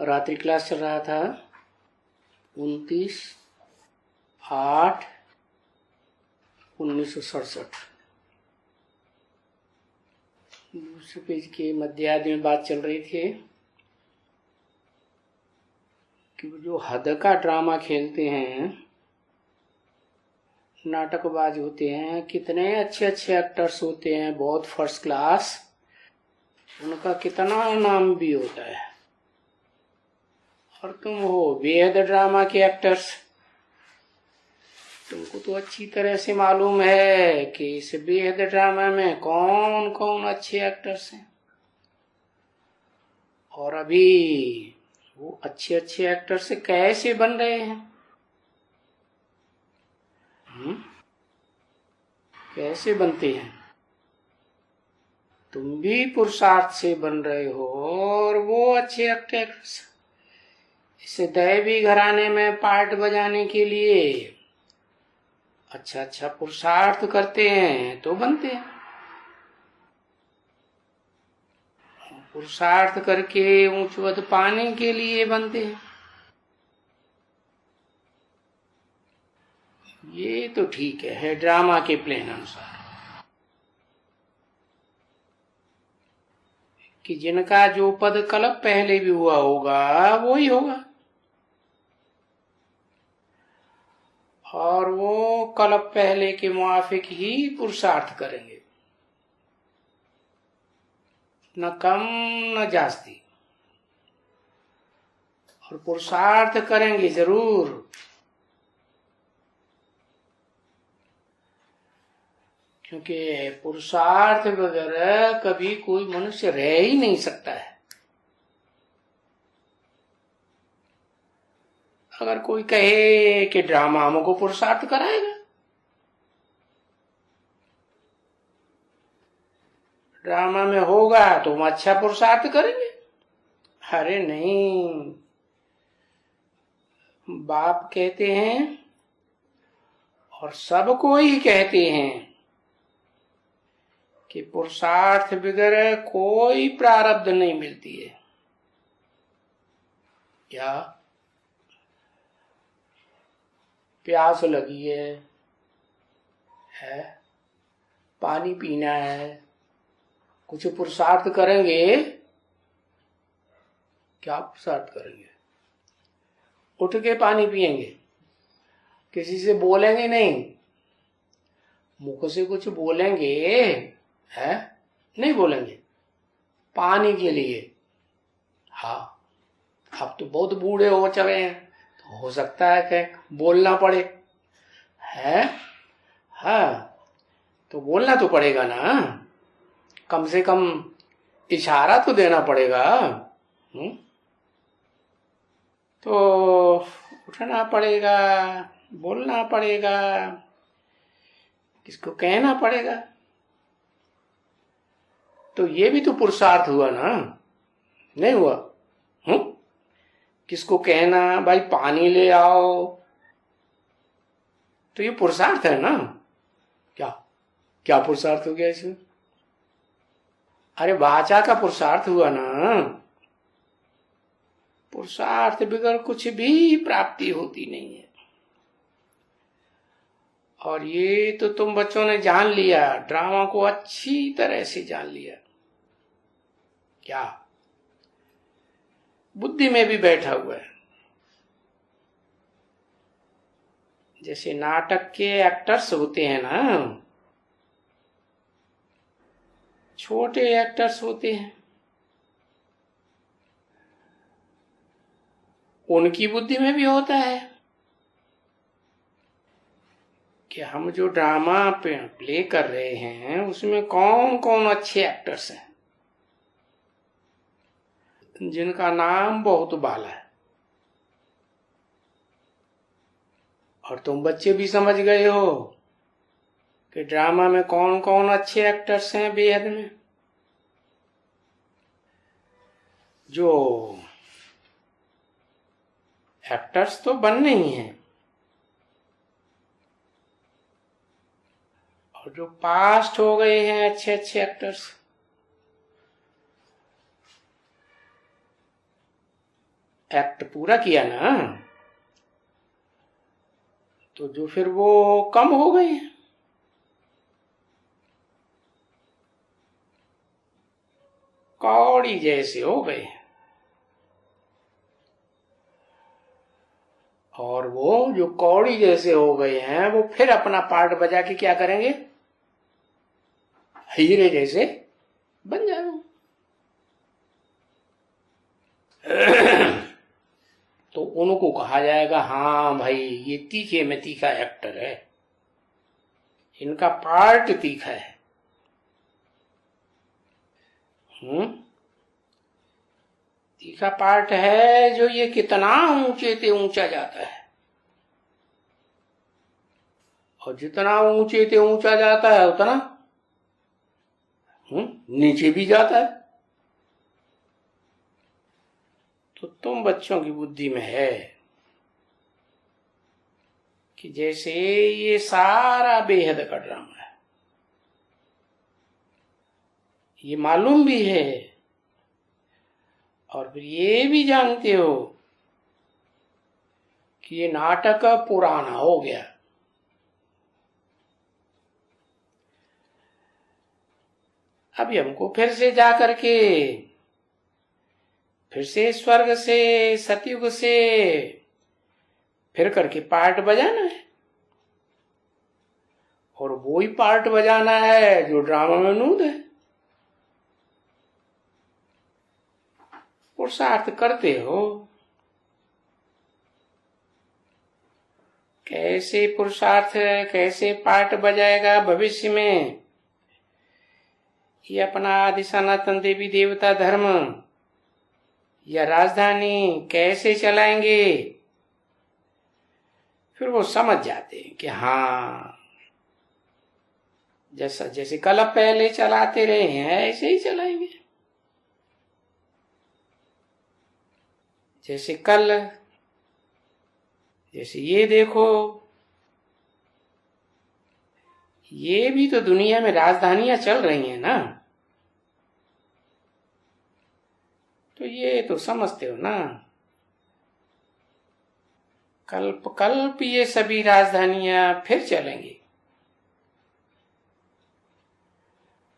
रात्रि क्लास चल रहा था 29/8/1967। दूसरे पेज के मध्यार्ध में बात चल रही थी कि जो हद का ड्रामा खेलते हैं, नाटकबाज होते हैं, कितने अच्छे अच्छे एक्टर्स होते हैं, बहुत फर्स्ट क्लास, उनका कितना नाम भी होता है। और तुम हो बेहद ड्रामा के एक्टर्स, तुमको तो अच्छी तरह से मालूम है कि इस बेहद ड्रामा में कौन कौन अच्छे एक्टर्स हैं। और अभी वो अच्छे अच्छे एक्टर्स कैसे बन रहे हैं, कैसे बनते हैं। तुम भी पुरुषार्थ से बन रहे हो और वो अच्छे एक्टर्स इस दैवी घराने में पार्ट बजाने के लिए अच्छा अच्छा पुरुषार्थ करते हैं तो बनते हैं। पुरुषार्थ करके ऊंच पद पाने के लिए बनते हैं। ये तो ठीक है ड्रामा के प्लान अनुसार कि जिनका जो पद कल्प पहले भी हुआ होगा वो ही होगा, और वो कल्प पहले के मुआफिक ही पुरुषार्थ करेंगे, न कम न जास्ती। और पुरुषार्थ करेंगे जरूर, क्योंकि पुरुषार्थ वगैरह कभी कोई मनुष्य रह ही नहीं सकता है। अगर कोई कहे कि ड्रामा हमको पुरुषार्थ कराएगा, ड्रामा में होगा तो हम अच्छा पुरुषार्थ करेंगे। अरे नहीं, बाप कहते हैं और सबको ही कहते हैं कि पुरुषार्थ बगैर कोई प्रारब्ध नहीं मिलती है। क्या प्यास लगी है पानी पीना है, कुछ पुरुषार्थ करेंगे। क्या पुरुषार्थ करेंगे? उठ के पानी पिएंगे, किसी से बोलेंगे नहीं, मुख से कुछ बोलेंगे है, नहीं बोलेंगे पानी के लिए। हाँ, अब तो बहुत बूढ़े हो चले हैं, तो हो सकता है कि बोलना पड़े है। हाँ, तो बोलना तो पड़ेगा ना, कम से कम इशारा तो देना पड़ेगा। तो उठना पड़ेगा, बोलना पड़ेगा, किसको कहना पड़ेगा। तो ये भी तो पुरुषार्थ हुआ ना, नहीं हुआ? किसको कहना भाई पानी ले आओ, तो ये पुरुषार्थ है ना। क्या क्या पुरुषार्थ हो गया इसमें? अरे वाचा का पुरुषार्थ हुआ ना। पुरुषार्थ बगैर कुछ भी प्राप्ति होती नहीं है। और ये तो तुम बच्चों ने जान लिया, ड्रामा को अच्छी तरह से जान लिया। क्या बुद्धि में भी बैठा हुआ है। जैसे नाटक के एक्टर्स होते हैं ना, छोटे एक्टर्स होते हैं, उनकी बुद्धि में भी होता है कि हम जो ड्रामा प्ले कर रहे हैं उसमें कौन कौन अच्छे एक्टर्स हैं जिनका नाम बहुत बाला है। और तुम बच्चे भी समझ गए हो कि ड्रामा में कौन कौन अच्छे एक्टर्स हैं बेहद में। जो एक्टर्स तो बनने ही हैं, और जो पास्ट हो गए हैं अच्छे अच्छे एक्टर्स, एक्ट पूरा किया ना, तो जो फिर वो कम हो गए, कौड़ी जैसे हो गए। और वो जो कौड़ी जैसे हो गए हैं वो फिर अपना पार्ट बजा के क्या करेंगे, हीरे जैसे बन जाएंगे। तो उनको कहा जाएगा हाँ भाई ये तीखे में तीखा एक्टर है, इनका पार्ट तीखा है। तीखा पार्ट है जो ये कितना ऊंचे ते ऊंचा जाता है, और जितना ऊंचे ते ऊंचा जाता है उतना नीचे भी जाता है। तो तुम बच्चों की बुद्धि में है कि जैसे ये सारा बेहद का ड्रामा है, ये मालूम भी है और फिर ये भी जानते हो कि ये नाटक पुराना हो गया। अभी हमको फिर से जा करके फिर से स्वर्ग से सतयुग से फिर करके पार्ट बजाना है, और वो ही पार्ट बजाना है जो ड्रामा में नूद है। पुरुषार्थ करते हो, कैसे पुरुषार्थ कैसे पार्ट बजाएगा भविष्य में, ये अपना आदि सनातन देवी देवता धर्म या राजधानी कैसे चलाएंगे, फिर वो समझ जाते हैं कि हाँ जैसा जैसे कल पहले चलाते रहे हैं ऐसे ही चलाएंगे। जैसे कल, जैसे ये देखो, ये भी तो दुनिया में राजधानियां चल रही हैं ना, तो ये तो समझते हो ना, कल्प कल्प ये सभी राजधानियां फिर चलेंगी।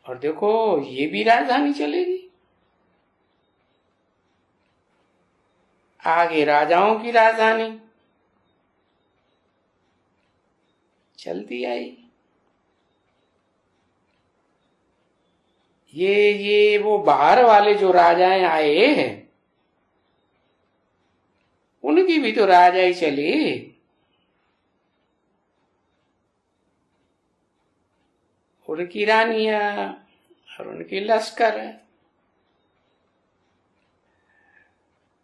और देखो ये भी राजधानी चलेगी, आगे राजाओं की राजधानी चलती आई। ये वो बाहर वाले जो राजाएं आए हैं उनकी भी तो राजाई चली, उनकी रानियां और उनके लश्कर है।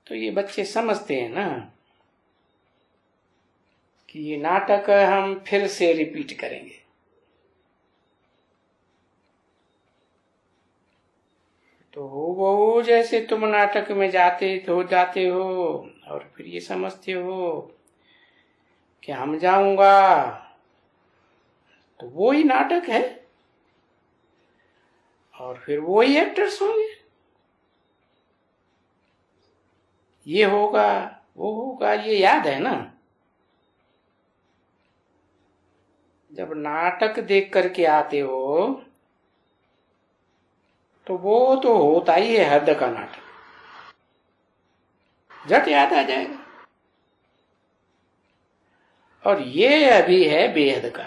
तो ये बच्चे समझते हैं ना कि ये नाटक हम फिर से रिपीट करेंगे। तो वो जैसे तुम नाटक में जाते हो और फिर ये समझते हो कि हम जाऊंगा, तो वो ही नाटक है और फिर वो ही एक्टर्स होंगे, ये होगा वो होगा, ये याद है ना। जब नाटक देख करके आते हो तो वो तो होता ही है हद का नाटक, झट याद आ जाएगा। और ये अभी है बेहद का,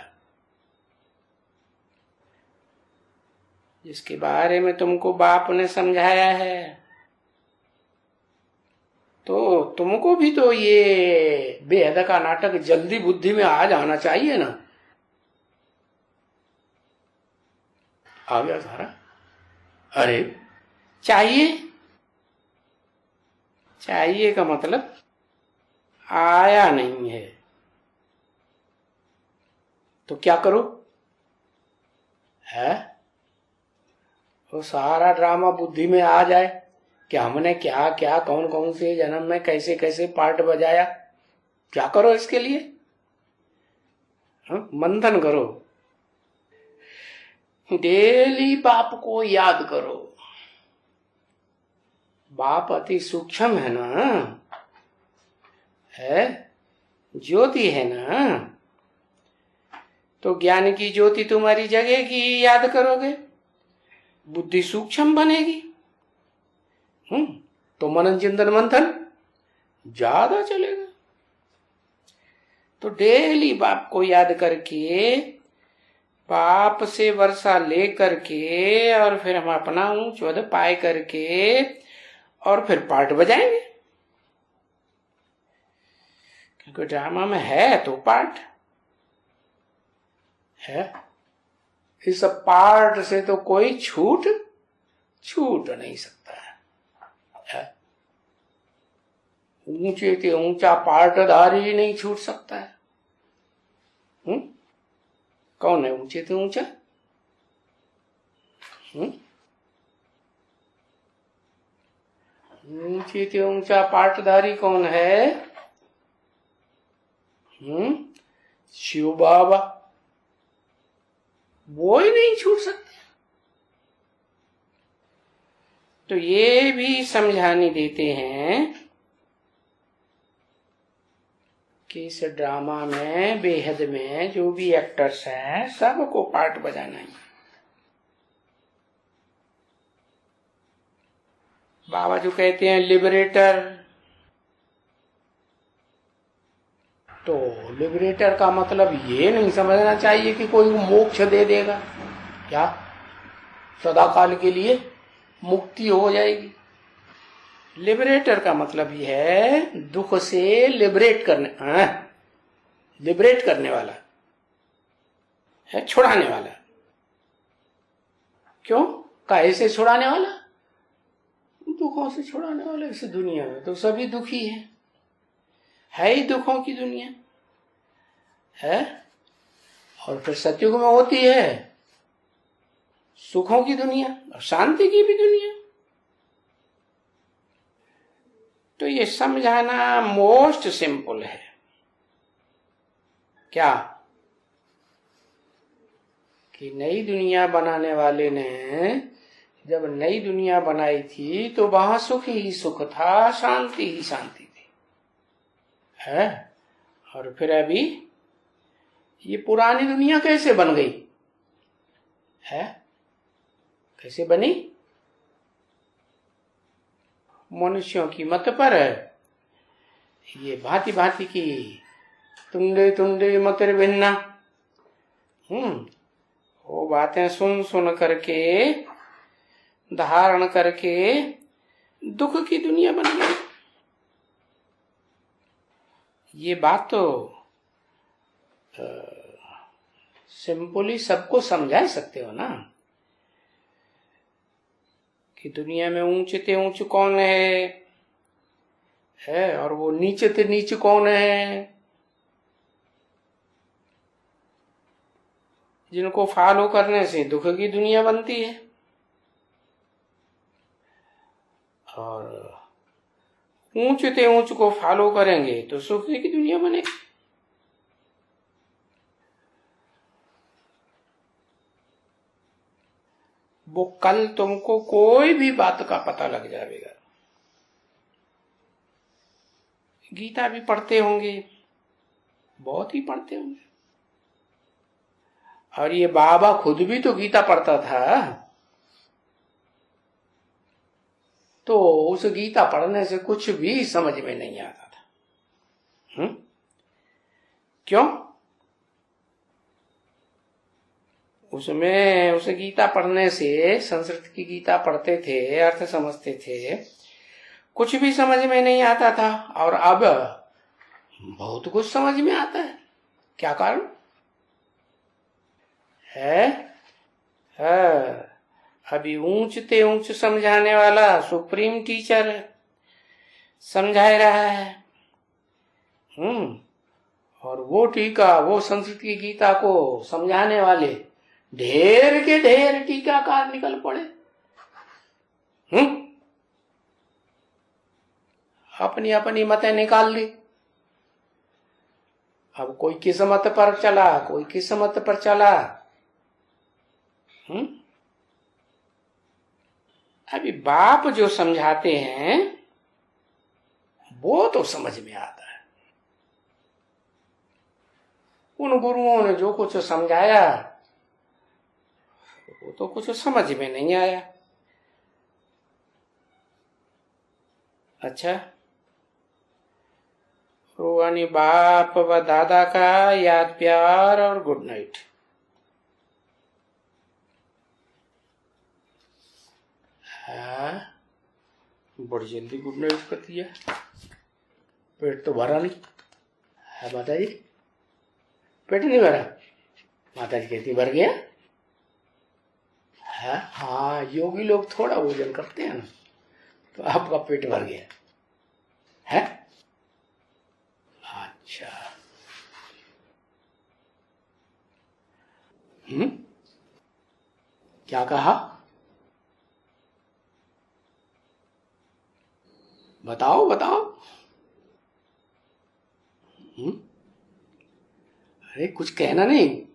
जिसके बारे में तुमको बाप ने समझाया है, तो तुमको भी तो ये बेहद का नाटक जल्दी बुद्धि में आ जाना चाहिए ना। आ गया सारा? अरे चाहिए का मतलब आया नहीं है, तो क्या करो है, वो सारा ड्रामा बुद्धि में आ जाए कि हमने क्या क्या कौन कौन से जन्म में कैसे कैसे पार्ट बजाया, क्या करो इसके लिए, मंथन करो, डेली बाप को याद करो। बाप अति सूक्ष्म है ना, है, ज्योति है ना। तो ज्ञान की ज्योति तुम्हारी जगेगी, याद करोगे, बुद्धि सूक्ष्म बनेगी। तो मनन चिंतन मंथन ज्यादा चलेगा। तो डेली बाप को याद करके, बाप से वर्षा ले करके, और फिर हम अपना ऊंच पद पाए करके, और फिर पार्ट बजाएंगे। क्योंकि ड्रामा में है तो पार्ट है। इस पार्ट से तो कोई छूट नहीं सकता है। ऊंचे से ऊंचा पार्टधारी नहीं छूट सकता है। कौन है ऊंचे से ऊंचा? ऊंचे से ऊंचा पार्टधारी कौन है? शिव बाबा। वो ही नहीं छूट सकते। तो ये भी समझाने देते हैं कि इस ड्रामा में, बेहद में जो भी एक्टर्स हैं, सबको पार्ट बजाना है। बाबा जो कहते हैं लिबरेटर, तो लिबरेटर का मतलब ये नहीं समझना चाहिए कि कोई मोक्ष दे देगा, क्या सदा काल के लिए मुक्ति हो जाएगी। लिबरेटर का मतलब ये है दुख से लिबरेट करने वाला है, छुड़ाने वाला। क्यों? काहे से छुड़ाने वाला? दुखों से छुड़ाने वाला। इस दुनिया में तो सभी दुखी है ही दुखों की दुनिया है। और फिर सतयुग में होती है सुखों की दुनिया और शांति की भी दुनिया। तो ये समझाना मोस्ट सिंपल है। क्या? कि नई दुनिया बनाने वाले ने जब नई दुनिया बनाई थी तो वहां सुख ही सुख था, शांति ही शांति थी, है। और फिर अभी ये पुरानी दुनिया कैसे बन गई है? कैसे बनी? मनुष्यों की मत पर ये भांति भांति की तुंडे तुंडे मतर भिन्ना, वो बातें सुन सुन करके, धारण करके दुख की दुनिया बन गई। ये बात तो सिंपली सबको समझा सकते हो ना, कि दुनिया में ऊंचे ते ऊंच कौन है और वो नीचे ते नीच कौन है। जिनको फॉलो करने से दुख की दुनिया बनती है और ऊंच ते ऊंच को फॉलो करेंगे तो सुख की दुनिया बनेगी। वो कल तुमको कोई भी बात का पता लग जाएगा। गीता भी पढ़ते होंगे, बहुत ही पढ़ते होंगे। और ये बाबा खुद भी तो गीता पढ़ता था, तो उस गीता पढ़ने से कुछ भी समझ में नहीं आता था। क्यों? उसमें उस गीता पढ़ने से, संस्कृत की गीता पढ़ते थे, अर्थ समझते थे, कुछ भी समझ में नहीं आता था। और अब बहुत कुछ समझ में आता है। क्या कारण है? अभी ऊंच ते ऊंच समझाने वाला सुप्रीम टीचर समझा रहा है। और वो टीका, वो संस्कृत की गीता को समझाने वाले ढेर के ढेर टीकाकार निकल पड़े। अपनी अपनी मतें निकाल ली। अब कोई किस मत पर चला, कोई किस मत पर चला। अभी बाप जो समझाते हैं वो तो समझ में आता है। उन गुरुओं ने जो कुछ समझाया वो तो कुछ समझ में नहीं आया। अच्छा, रूहानी बाप व दादा का याद प्यार और गुड नाइट। हाँ, बड़ी जल्दी गुड नाइट कर दिया। पेट तो भरा नहीं है माता जी, पेट नहीं भरा। माता जी कहती भर गया। हाँ, योगी लोग थोड़ा भोजन करते हैं ना, तो आपका पेट भर गया है। अच्छा, क्या कहा? बताओ बताओ। अरे कुछ कहना नहीं,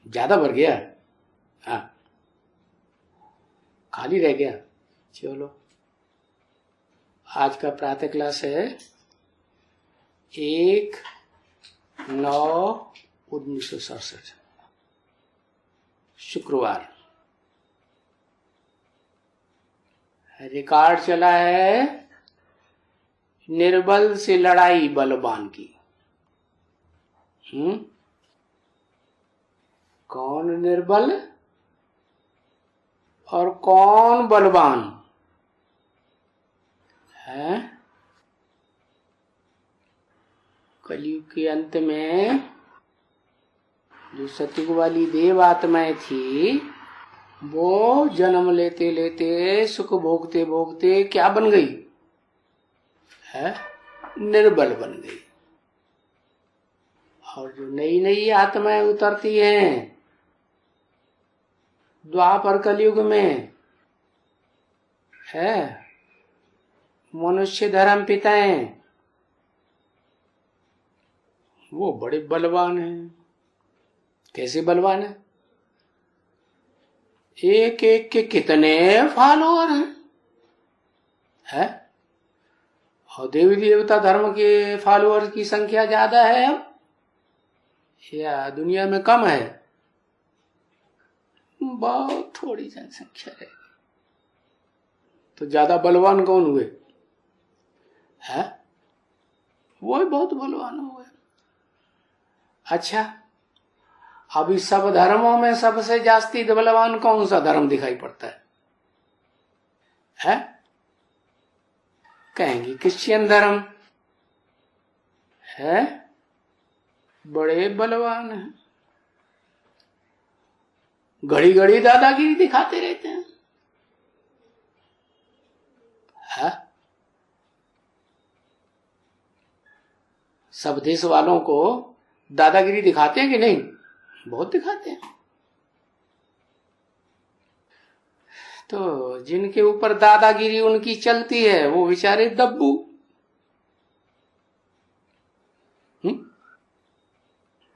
ज्यादा भर गया। हाँ, खाली रह गया। चलो, आज का प्रातः क्लास है 1/9/1967 शुक्रवार। रिकॉर्ड चला है निर्बल से लड़ाई बलवान की। कौन निर्बल और कौन बलवान है? कलयुग के अंत में जो सतयुग वाली देव आत्माएं थी, वो जन्म लेते लेते सुख भोगते भोगते क्या बन गई है? निर्बल बन गई। और जो नई नई आत्माएं उतरती हैं द्वापर कलयुग में है, मनुष्य धर्म पिताएं, वो बड़े बलवान हैं। कैसे बलवान है? एक एक के कितने फॉलोअर हैं? और देवी देवता धर्म के फॉलोअर की संख्या ज्यादा है अब या दुनिया में कम है? बहुत थोड़ी जनसंख्या है। तो ज्यादा बलवान कौन हुए? है वो बहुत बलवान हुए। अच्छा, अभी सब धर्मों में सबसे जास्ती बलवान कौन सा धर्म दिखाई पड़ता है? कहेंगे क्रिश्चियन धर्म है, बड़े बलवान हैं। घड़ी घड़ी दादागिरी दिखाते रहते हैं। सब देश वालों को दादागिरी दिखाते हैं कि नहीं? बहुत दिखाते हैं। तो जिनके ऊपर दादागिरी उनकी चलती है वो बेचारे दब्बू।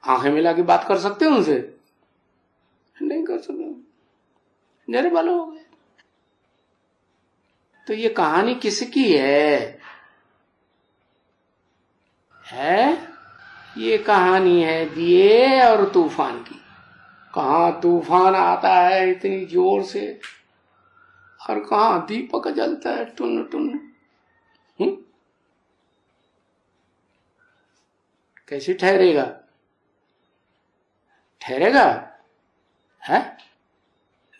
आंखें मिला के बात कर सकते हैं उनसे? नहीं कर सकते, निर्बल हो गए। तो ये कहानी किसकी है? ये कहानी है दिए और तूफान की। कहां तूफान आता है इतनी जोर से और कहां दीपक जलता है टुन टुन। कैसे ठहरेगा? ठहरेगा है?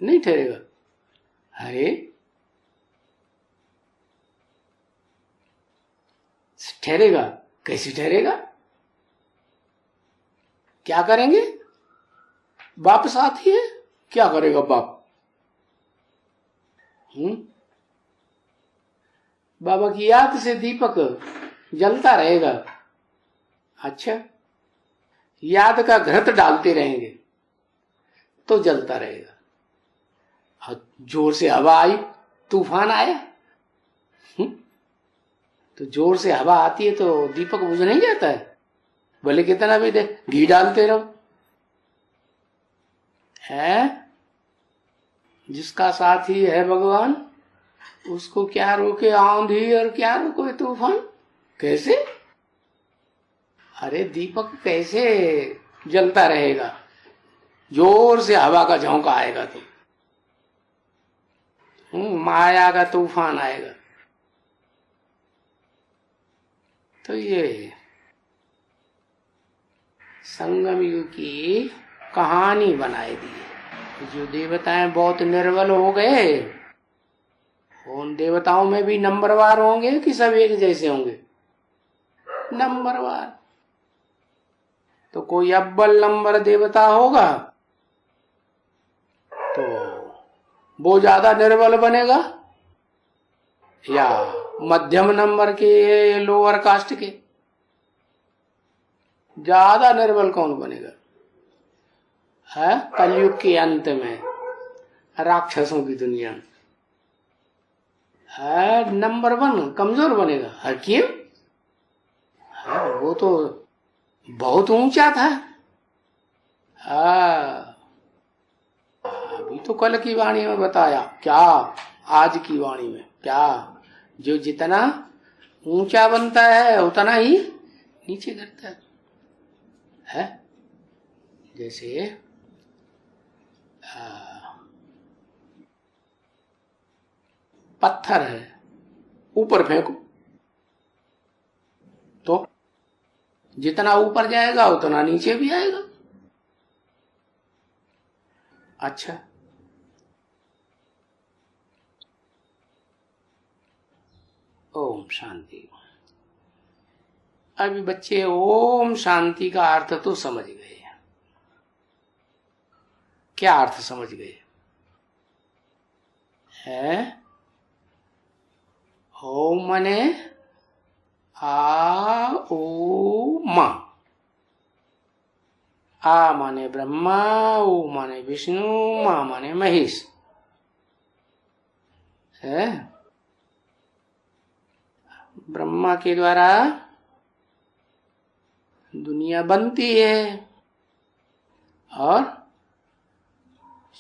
नहीं ठहरेगा। अरे ठहरेगा, कैसे ठहरेगा? क्या करेंगे? बाप साथ ही है, क्या करेगा बाप? बाबा की याद से दीपक जलता रहेगा। अच्छा, याद का घृत डालते रहेंगे तो जलता रहेगा। जोर से हवा आई, तूफान आया, तो जोर से हवा आती है तो दीपक बुझ नहीं जाता है, भले कितना भी दे घी डालते रहो। है जिसका साथी है भगवान, उसको क्या रोके आंधी और क्या रोके तूफान? कैसे? अरे दीपक कैसे जलता रहेगा, जोर से हवा का झोंका आएगा तो माया का तूफान आएगा। तो ये संगम युग की कहानी बनाई दी। जो देवताएं बहुत निर्बल हो गए, उन देवताओं में भी नंबरवार होंगे कि सब एक जैसे होंगे? नंबरवार। तो कोई अव्वल नंबर देवता होगा तो वो ज्यादा निर्बल बनेगा, या मध्यम नंबर के लोअर कास्ट के? ज्यादा निर्बल कौन बनेगा? है कलयुग के अंत में राक्षसों की दुनिया में है नंबर 1 कमजोर बनेगा। है क्यों? है वो तो बहुत ऊंचा था। अभी तो कल की वाणी में बताया, क्या आज की वाणी में क्या, जो जितना ऊंचा बनता है उतना ही नीचे गिरता है। जैसे पत्थर है, ऊपर फेंको तो जितना ऊपर जाएगा उतना नीचे भी आएगा। अच्छा, ओम शांति। अभी बच्चे ओम शांति का अर्थ तो समझ गए। क्या अर्थ समझ गए? है ओम मने आ ओ मा। आ माने ब्रह्मा, ओ माने विष्णु, मा माने महेश। है ब्रह्मा के द्वारा दुनिया बनती है और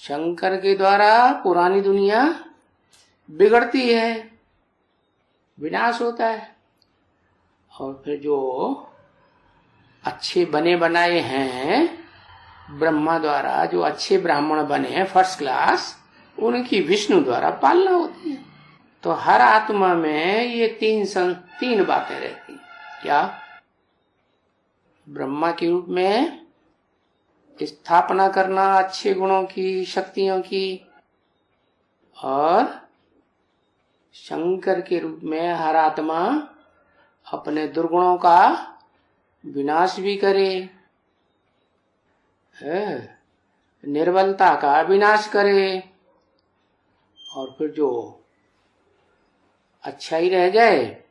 शंकर के द्वारा पुरानी दुनिया बिगड़ती है, विनाश होता है। और फिर जो अच्छे बने बनाए हैं ब्रह्मा द्वारा, जो अच्छे ब्राह्मण बने हैं फर्स्ट क्लास, उनकी विष्णु द्वारा पालना होती है। तो हर आत्मा में ये तीन बातें रहती हैं। क्या? ब्रह्मा के रूप में स्थापना करना अच्छे गुणों की, शक्तियों की, और शंकर के रूप में हर आत्मा अपने दुर्गुणों का विनाश भी करे, निर्बलता का विनाश करे, और फिर जो अच्छा ही रह जाए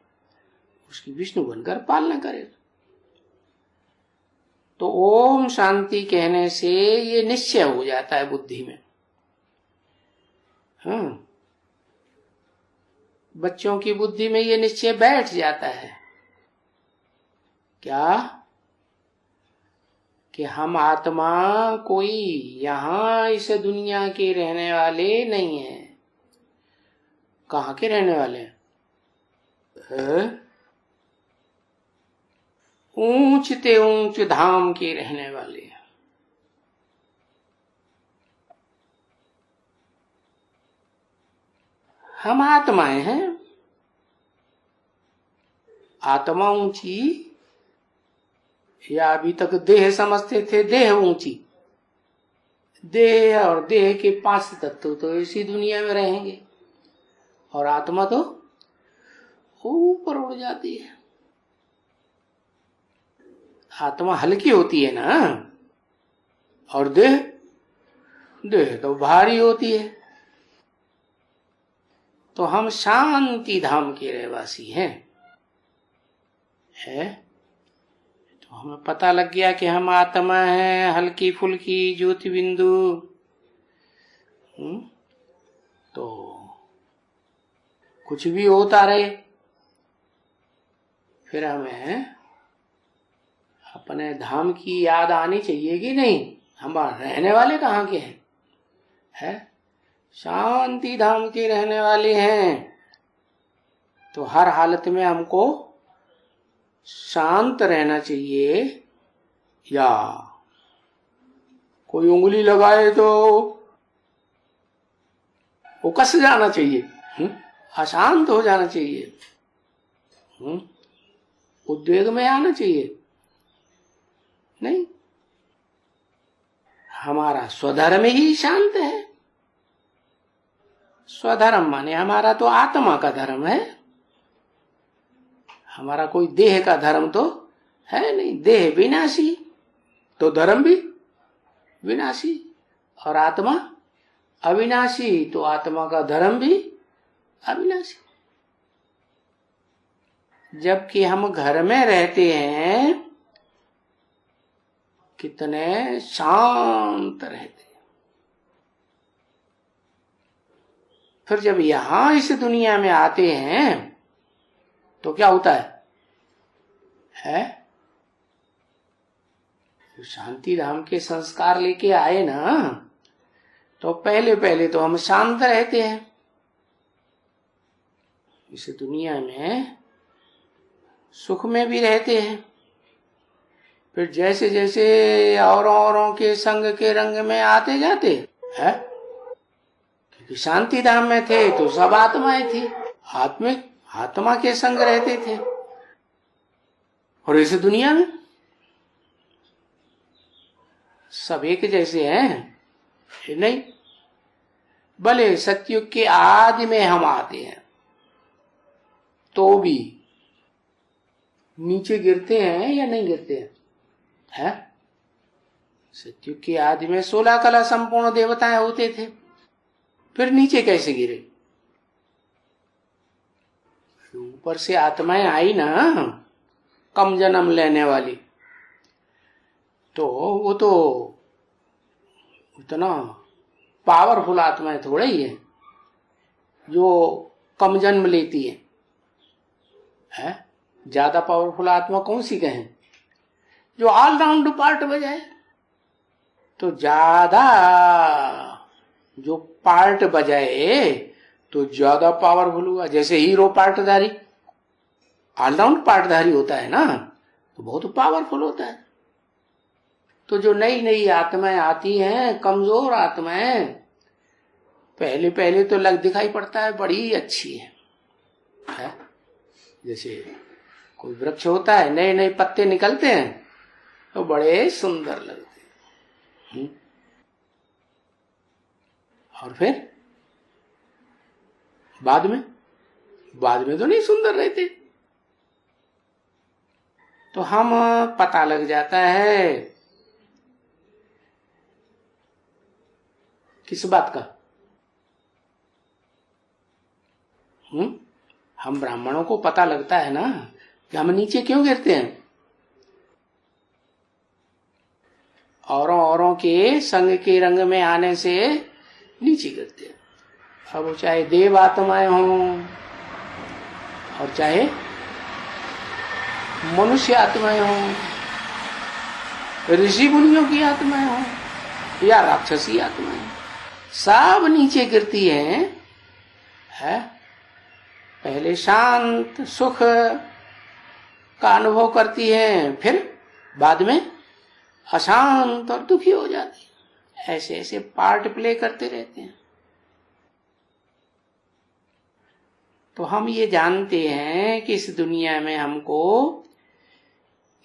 उसकी विष्णु बनकर पालना करे। तो ओम शांति कहने से ये निश्चय हो जाता है बुद्धि में। बच्चों की बुद्धि में ये निश्चय बैठ जाता है। क्या? कि हम आत्मा कोई यहां इस दुनिया के रहने वाले नहीं हैं। कहाँ के रहने वाले हैं? ऊंच ते ऊंच धाम के रहने वाले हैं। हम आत्माएं हैं। आत्मा ऊंची, या अभी तक देह समझते थे, देह ऊंची। देह और देह के 5 तत्व तो इसी दुनिया में रहेंगे, और आत्मा तो ऊपर उड़ जाती है। आत्मा हल्की होती है ना, और देह तो भारी होती है। तो हम शांति धाम के रहवासी हैं। तो हमें पता लग गया कि हम आत्मा हैं, हल्की फुल्की ज्योति बिंदु। तो कुछ भी होता रहे, फिर हमें अपने धाम की याद आनी चाहिए कि नहीं? हम रहने वाले कहाँ के हैं? शांति धाम के रहने वाले हैं। तो हर हालत में हमको शांत रहना चाहिए या कोई उंगली लगाए तो वो कस जाना चाहिए, अशांत हो जाना चाहिए, उद्वेग में आना चाहिए? नहीं, हमारा स्वधर्म ही शांत है। स्वधर्म माने हमारा तो आत्मा का धर्म है, हमारा कोई देह का धर्म तो है नहीं। देह विनाशी तो धर्म भी विनाशी, और आत्मा अविनाशी तो आत्मा का धर्म भी अविनाशी। जबकि हम घर में रहते हैं कितने शांत रहते हैं, फिर जब यहां इस दुनिया में आते हैं तो क्या होता है? शांति धाम के संस्कार लेके आए ना, तो पहले पहले तो हम शांत रहते हैं। इस दुनिया में सुख में भी रहते हैं, फिर जैसे जैसे औरों के संग के रंग में आते जाते हैं, क्योंकि शांति धाम में थे तो सब आत्माएं थी, आत्मा के संग रहते थे। और इस दुनिया में सब एक जैसे हैं नहीं। भले सतयुग के आदि में हम आते हैं तो भी नीचे गिरते हैं या नहीं गिरते हैं? सतयुग के आदि में 16 कला संपूर्ण देवताएं होते थे, फिर नीचे कैसे गिरे? ऊपर से आत्माएं आई ना, कम जन्म लेने वाली, तो वो तो इतना पावरफुल आत्माएं थोड़ा ही है जो कम जन्म लेती है? ज्यादा पावरफुल आत्मा कौन सी कहें? जो ऑलराउंड पार्ट बजाए। तो ज्यादा जो पार्ट बजाए तो ज्यादा पावरफुल हुआ। जैसे हीरो पार्टधारी, ऑलराउंड पार्टधारी होता है ना, तो बहुत पावरफुल होता है। तो जो नई नई आत्माएं आती हैं, कमजोर आत्माएं, पहले पहले तो दिखाई पड़ता है बड़ी अच्छी है? जैसे कोई वृक्ष होता है, नए नए पत्ते निकलते हैं तो बड़े सुंदर लगते हैं, और फिर बाद में तो नहीं सुंदर रहते। तो हम पता लग जाता है किस बात का? हम ब्राह्मणों को पता लगता है ना कि हम नीचे क्यों गिरते हैं। औरों के संग के रंग में आने से नीचे गिरते हैं। अब वो चाहे देव आत्माएं हों और चाहे मनुष्य आत्माएं हों, ऋषि मुनियों की आत्माएं हों या राक्षसी आत्माएं, सब नीचे गिरती हैं, है? पहले शांत सुख का अनुभव करती हैं, फिर बाद में अशांत और दुखी हो जाती है। ऐसे ऐसे पार्ट प्ले करते रहते हैं। तो हम ये जानते हैं कि इस दुनिया में हमको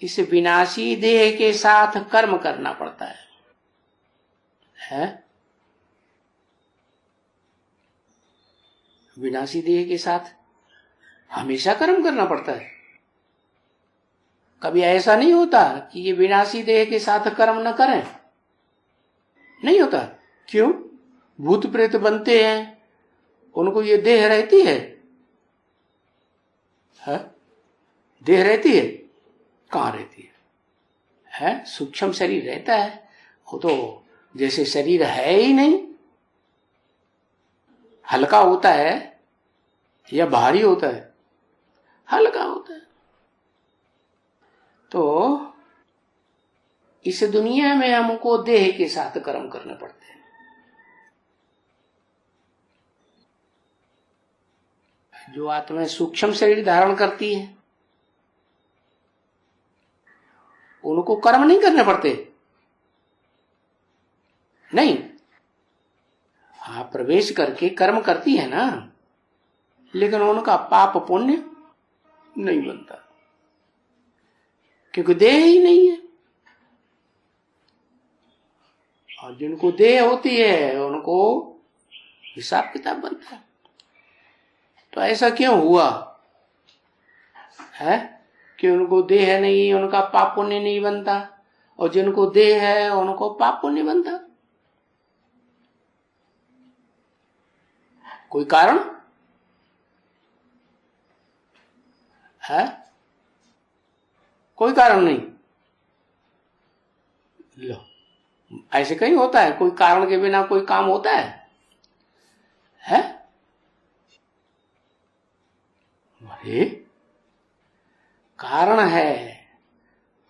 इस विनाशी देह के साथ कर्म करना पड़ता है? विनाशी देह के साथ हमेशा कर्म करना पड़ता है। कभी ऐसा नहीं होता कि ये विनाशी देह के साथ कर्म न करें, नहीं होता। क्यों? भूत प्रेत बनते हैं, उनको ये देह रहती है? देह रहती है? कहाँ रहती है? सूक्ष्म शरीर रहता है, वो तो जैसे शरीर है ही नहीं। हल्का होता है या भारी होता है? हल्का होता है। तो इस दुनिया में हमको देह के साथ कर्म करने पड़ते हैं। जो आत्मा सूक्ष्म शरीर धारण करती है, उनको कर्म नहीं करने पड़ते? नहीं, हाँ प्रवेश करके कर्म करती है ना, लेकिन उनका पाप पुण्य नहीं बनता, क्योंकि देह ही नहीं है। और जिनको देह होती है उनको हिसाब किताब बनता है। तो ऐसा क्यों हुआ है कि उनको देह नहीं, उनका पाप पुण्य नहीं बनता, और जिनको देह है उनको पाप पुण्य बनता? कोई कारण है? कोई कारण नहीं। लो, ऐसे कहीं होता है? कोई कारण के बिना कोई काम होता है? अरे कारण है।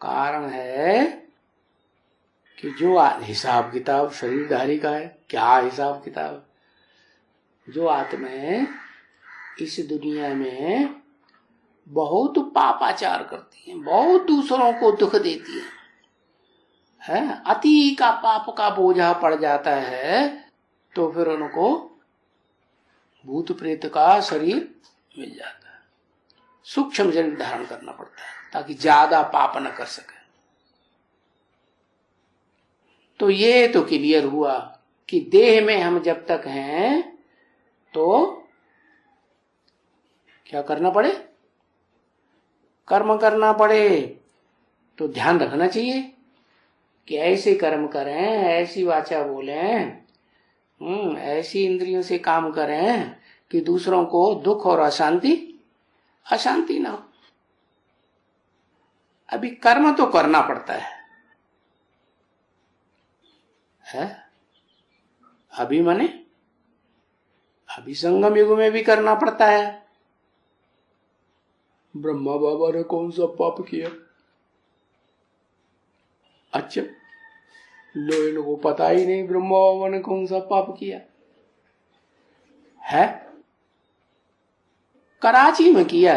कारण है कि जो हिसाब किताब शरीरधारी का है। क्या हिसाब किताब? जो आत्माएं इस दुनिया में बहुत पापाचार करती हैं, बहुत दूसरों को दुख देती है, अति का पाप का बोझा पड़ जाता है, तो फिर उनको भूत प्रेत का शरीर मिल जाता है। सूक्ष्म शरीर धारण करना पड़ता है ताकि ज्यादा पाप न कर सके। तो ये तो क्लियर हुआ कि देह में हम जब तक हैं तो क्या करना पड़े? कर्म करना पड़े। तो ध्यान रखना चाहिए कि ऐसे कर्म करें, ऐसी वाचा बोलें, ऐसी इंद्रियों से काम करें कि दूसरों को दुख और अशांति ना हो। अभी कर्म तो करना पड़ता है? अभी माने अभी संगम युग में भी करना पड़ता है। ब्रह्मा बाबा ने कौन सा पाप किया? अच्छा, लो इनको पता ही नहीं ब्रह्मा बाबा ने कौन सा पाप किया है। कराची में किया।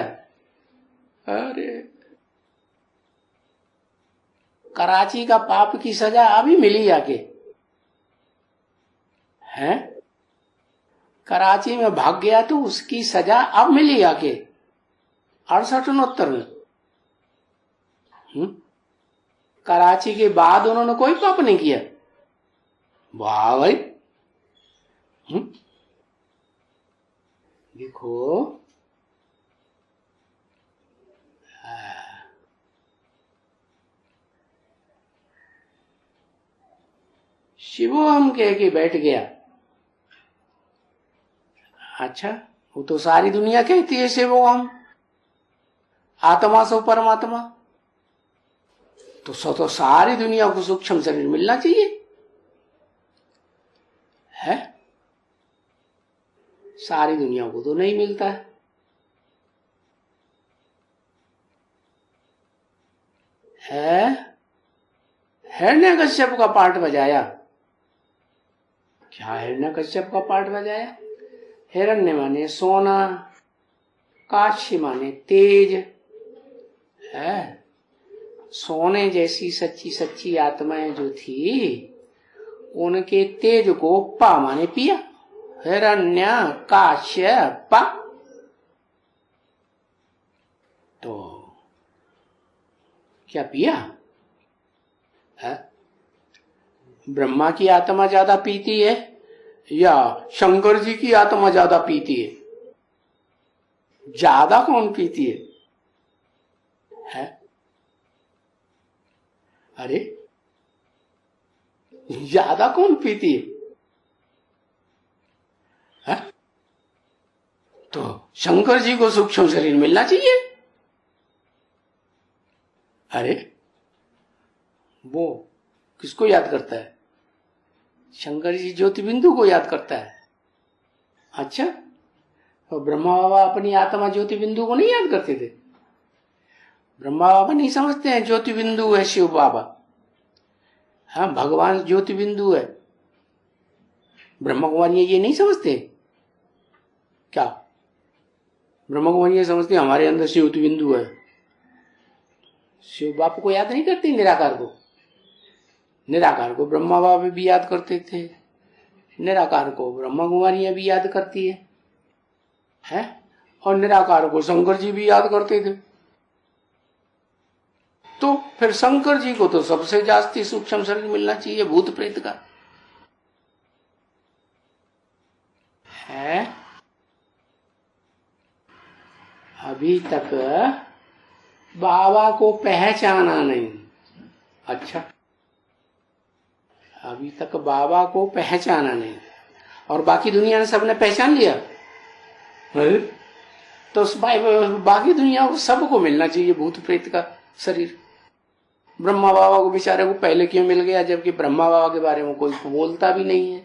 अरे कराची का पाप की सजा अभी मिली आके है। कराची में भाग गया तो उसकी सजा अब मिली आके 68-69 में। कराची के बाद उन्होंने कोई पाप नहीं किया। वाह भाई। देखो शिवोहम कह के बैठ गया। अच्छा, वो तो सारी दुनिया कहती है शिवोहम, आत्मा सो परमात्मा। तो सारी दुनिया को सूक्ष्म शरीर मिलना चाहिए है। सारी दुनिया को तो नहीं मिलता है। हिरण्यकश्यप का पार्ट बजाया। क्या हिरण्यकश्यप का पार्ट बजाया? हिरण्य माने सोना, काशी माने तेज है। सोने जैसी सच्ची सच्ची आत्माएं जो थी उनके तेज को पा माने पिया। हिरण्य काश्यप। तो क्या पिया है? ब्रह्मा की आत्मा ज्यादा पीती है या शंकर जी की आत्मा ज्यादा पीती है? ज्यादा कौन पीती है? अरे ज्यादा कौन पीती है? तो शंकर जी को सूक्ष्म शरीर मिलना चाहिए। अरे वो किसको याद करता है? शंकर जी ज्योति बिंदु को याद करता है। अच्छा, तो ब्रह्मा बाबा अपनी आत्मा ज्योति बिंदु को नहीं याद करते थे? ब्रह्मा बाबा नहीं समझते हैं ज्योति बिंदु है शिव बाबा? हाँ, भगवान ज्योति बिंदु है। ब्रह्मा कुमारी ये नहीं समझते क्या? ब्रह्मा कुमारी ये समझते हमारे अंदर ज्योति बिंदु है। शिव बाप को याद नहीं करती, निराकार को? निराकार को ब्रह्मा बाबा भी याद करते थे, निराकार को ब्रह्मा कुमारियां भी याद करती है? और निराकार को शंकर जी भी याद करते थे। तो फिर शंकर जी को तो सबसे जास्ती सूक्ष्म शरीर मिलना चाहिए भूत प्रेत का है। अभी तक बाबा को पहचाना नहीं। अच्छा, अभी तक बाबा को पहचाना नहीं और बाकी दुनिया ने सबने पहचान लिया। तो बाकी दुनिया को सबको मिलना चाहिए भूत प्रेत का शरीर। ब्रह्मा बाबा को बेचारे को पहले क्यों मिल गया, जबकि ब्रह्मा बाबा के बारे में कोई बोलता भी नहीं है?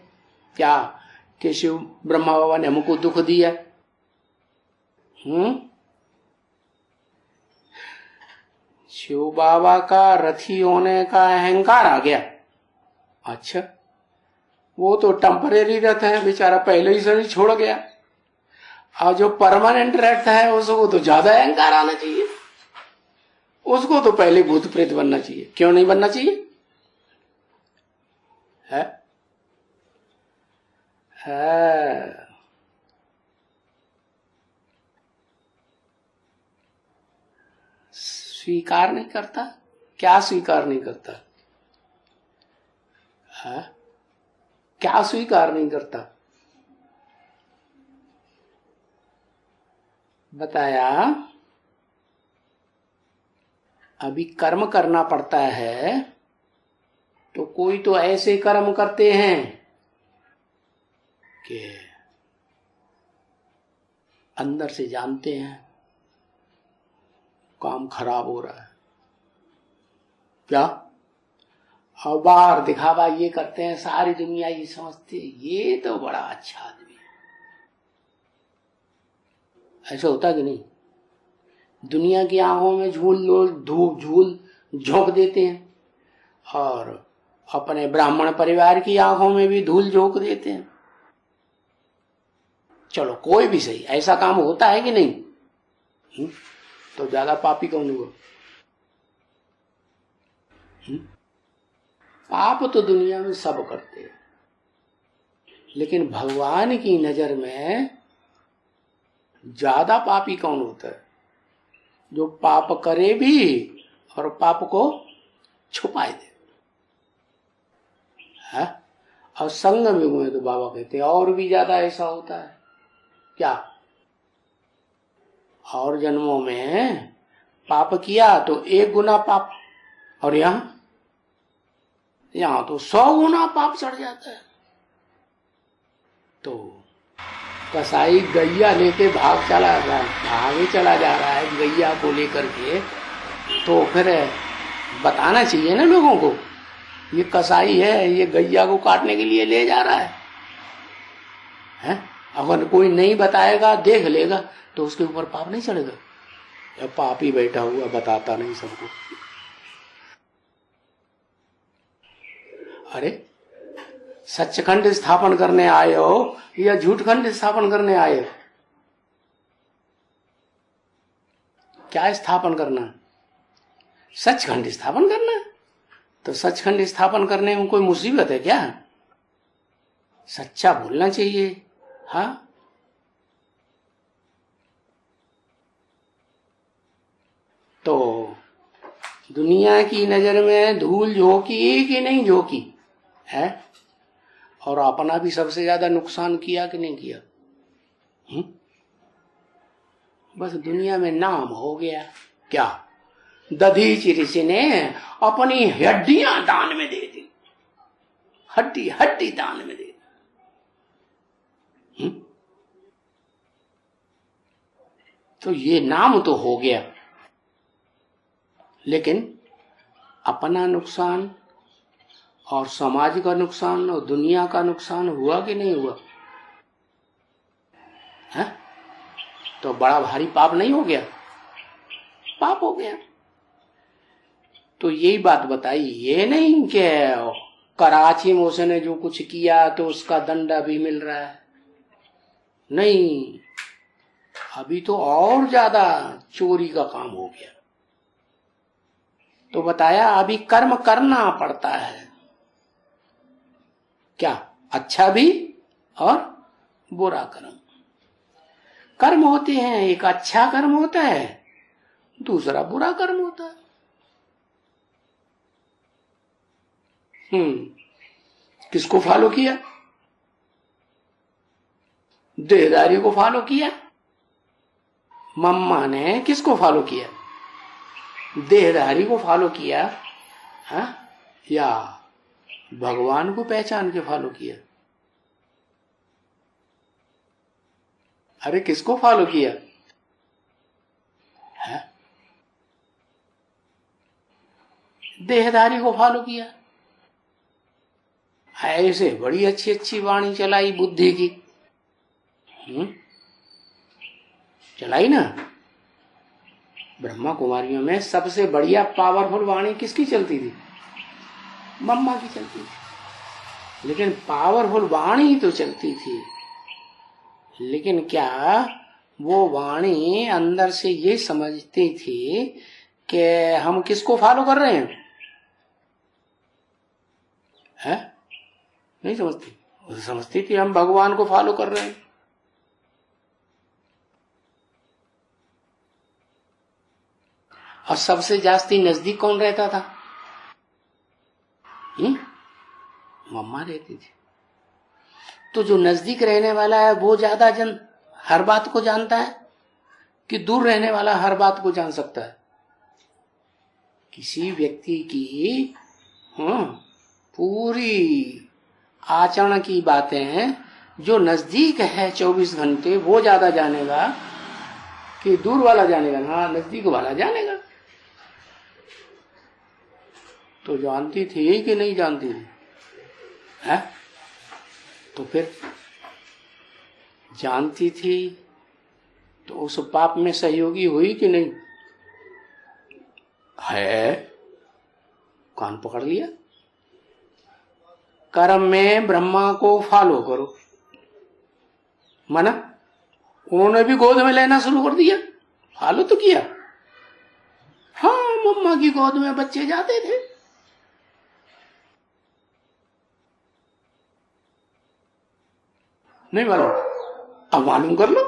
क्या कि शिव ब्रह्मा बाबा ने हमको दुख दिया? शिव बाबा का रथी होने का अहंकार आ गया। अच्छा, वो तो टेम्परेरी रथ है, बेचारा पहले ही शरीर छोड़ गया। और जो परमानेंट रथ है उसको तो ज्यादा अहंकार आना चाहिए, उसको तो पहले भूत प्रेत बनना चाहिए। क्यों नहीं बनना चाहिए? है? स्वीकार नहीं करता। क्या स्वीकार नहीं करता है? क्या स्वीकार नहीं करता? बताया। अभी कर्म करना पड़ता है, तो कोई तो ऐसे कर्म करते हैं कि अंदर से जानते हैं काम खराब हो रहा है। क्या? और बाहर दिखावा ये करते हैं, सारी दुनिया ये समझती है ये तो बड़ा अच्छा आदमी है। ऐसा होता कि नहीं? दुनिया की आंखों में झूल झोंक देते हैं और अपने ब्राह्मण परिवार की आंखों में भी धूल झोंक देते हैं। चलो कोई भी सही, ऐसा काम होता है कि नहीं? तो ज्यादा पापी कौन हुआ? पाप तो दुनिया में सब करते हैं, लेकिन भगवान की नजर में ज्यादा पापी कौन होता है? जो पाप करे भी और पाप को छुपाए दे। है? और संगम युग में तो बाबा कहते हैं और भी ज्यादा ऐसा होता है। क्या? और जन्मों में पाप किया तो 1 गुना पाप, और यहां तो 100 गुना पाप चढ़ जाता है। तो कसाई गैया लेके भागे चला जा रहा है गैया को लेकर के, तो फिर बताना चाहिए ना लोगों को, ये कसाई है, ये गैया को काटने के लिए ले जा रहा है? अगर कोई नहीं बताएगा, देख लेगा, तो उसके ऊपर पाप नहीं चढ़ेगा? या पाप ही बैठा हुआ बताता नहीं सबको? अरे सच्चखंड स्थापन करने आए हो या झूठखंड स्थापन करने आए हो? क्या स्थापन करना? सचखंड स्थापन करना। तो सचखंड स्थापन करने में कोई मुसीबत है क्या? सच्चा बोलना चाहिए। हाँ, तो दुनिया की नजर में धूल झोंकी कि नहीं झोंकी है? और अपना भी सबसे ज्यादा नुकसान किया कि नहीं किया? बस दुनिया में नाम हो गया। क्या? दधीचि ऋषि ने अपनी हड्डियां दान में दे दी, हड्डी दान में दे दी। तो ये नाम तो हो गया, लेकिन अपना नुकसान और समाज का नुकसान और दुनिया का नुकसान हुआ कि नहीं हुआ? है? तो बड़ा भारी पाप नहीं हो गया? पाप हो गया। तो यही बात बताई, ये नहीं कि कराची में उसने जो कुछ किया तो उसका दंड अभी मिल रहा है। नहीं, अभी तो और ज्यादा चोरी का काम हो गया। तो बताया अभी कर्म करना पड़ता है, क्या? अच्छा भी और बुरा कर्म। कर्म होते हैं, एक अच्छा कर्म होता है, दूसरा बुरा कर्म होता है। किसको फॉलो किया? देहदारी को फॉलो किया। मम्मा ने किसको फॉलो किया? देहधारी को फॉलो किया, हा? या भगवान को पहचान के फॉलो किया? अरे किसको फॉलो किया है? देहधारी को फॉलो किया। ऐसे बड़ी अच्छी अच्छी वाणी चलाई बुद्धि की, चलाई ना। ब्रह्मा कुमारियों में सबसे बढ़िया पावरफुल वाणी किसकी चलती थी? मम्मा की चलती थी। लेकिन पावरफुल वाणी तो चलती थी, लेकिन क्या वो वाणी अंदर से ये समझती थी कि हम किसको फॉलो कर रहे हैं? है? नहीं समझती। वो समझती थी हम भगवान को फॉलो कर रहे हैं। और सबसे जास्ती नजदीक कौन रहता था? मम्मा रहती थी। तो जो नजदीक रहने वाला है वो ज्यादा हर बात को जानता है कि दूर रहने वाला हर बात को जान सकता है? किसी व्यक्ति की पूरी आचरण की बातें जो नजदीक है 24 घंटे वो ज्यादा जानेगा कि दूर वाला जानेगा? हाँ, नजदीक वाला जानेगा। तो जानती थी कि नहीं जानती थी? है? तो फिर जानती थी तो उस पाप में सहयोगी हुई कि नहीं? है, कान पकड़ लिया। कर्म में ब्रह्मा को फॉलो करो, माना उन्होंने भी गोद में लेना शुरू कर दिया, फॉलो तो किया। हाँ, मम्मा की गोद में बच्चे जाते थे। नहीं मालूम? अब मालूम कर लो।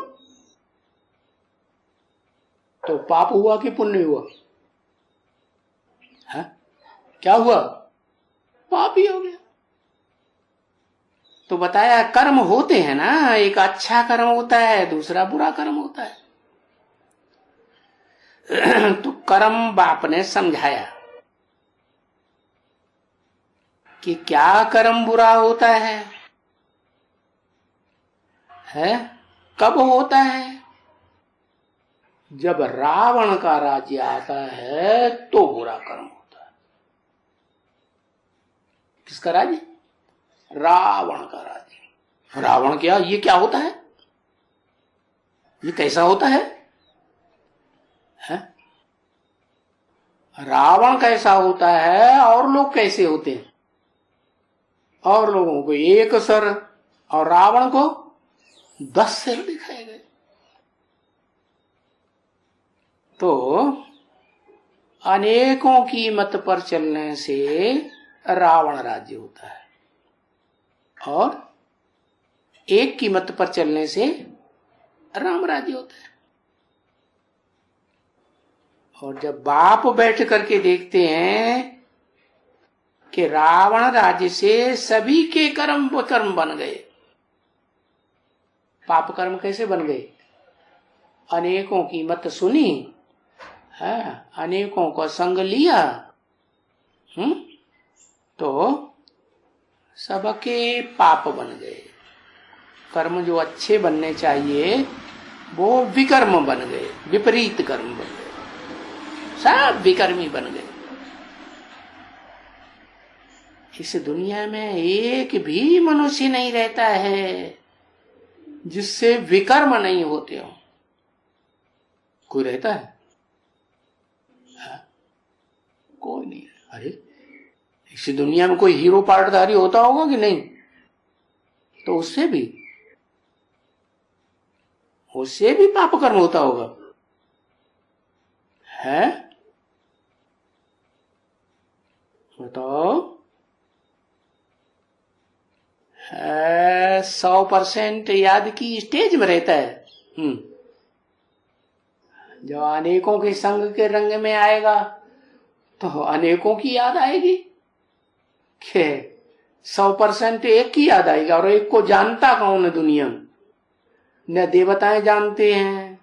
तो पाप हुआ कि पुण्य हुआ? है? क्या हुआ? पाप ही हो गया। तो बताया कर्म होते हैं ना, एक अच्छा कर्म होता है, दूसरा बुरा कर्म होता है। तो कर्म बाप ने समझाया कि क्या कर्म बुरा होता है? कब होता है? जब रावण का राज्य आता है तो बुरा कर्म होता है। किसका राज्य? रावण का राज्य। रावण क्या? ये क्या होता है? ये कैसा होता है? रावण कैसा होता है और लोग कैसे होते हैं? और लोगों को एक सर और रावण को 10 सिर दिखाए गए। तो अनेकों की मत पर चलने से रावण राज्य होता है और एक की मत पर चलने से राम राज्य होता है। और जब बाप बैठ करके देखते हैं कि रावण राज्य से सभी के कर्म बन गए। पाप कर्म कैसे बन गए? अनेकों की मत सुनी है, अनेकों को संग लिया, तो सबके पाप बन गए। कर्म जो अच्छे बनने चाहिए वो विकर्म बन गए, विपरीत कर्म बन गए, सब विकर्मी बन गए। इस दुनिया में एक भी मनुष्य नहीं रहता है जिससे विकर्म नहीं होते हो। कोई रहता है? कोई नहीं। अरे इस दुनिया में कोई हीरो पार्टधारी होता होगा कि नहीं? तो उससे भी पाप कर्म होता होगा। है? बताओ 100% याद की स्टेज में रहता है। जब अनेकों के संग के रंग में आएगा तो अनेकों की याद आएगी कि 100% एक की याद आएगी। और एक को जानता कौन है दुनिया में? न देवताएं जानते हैं,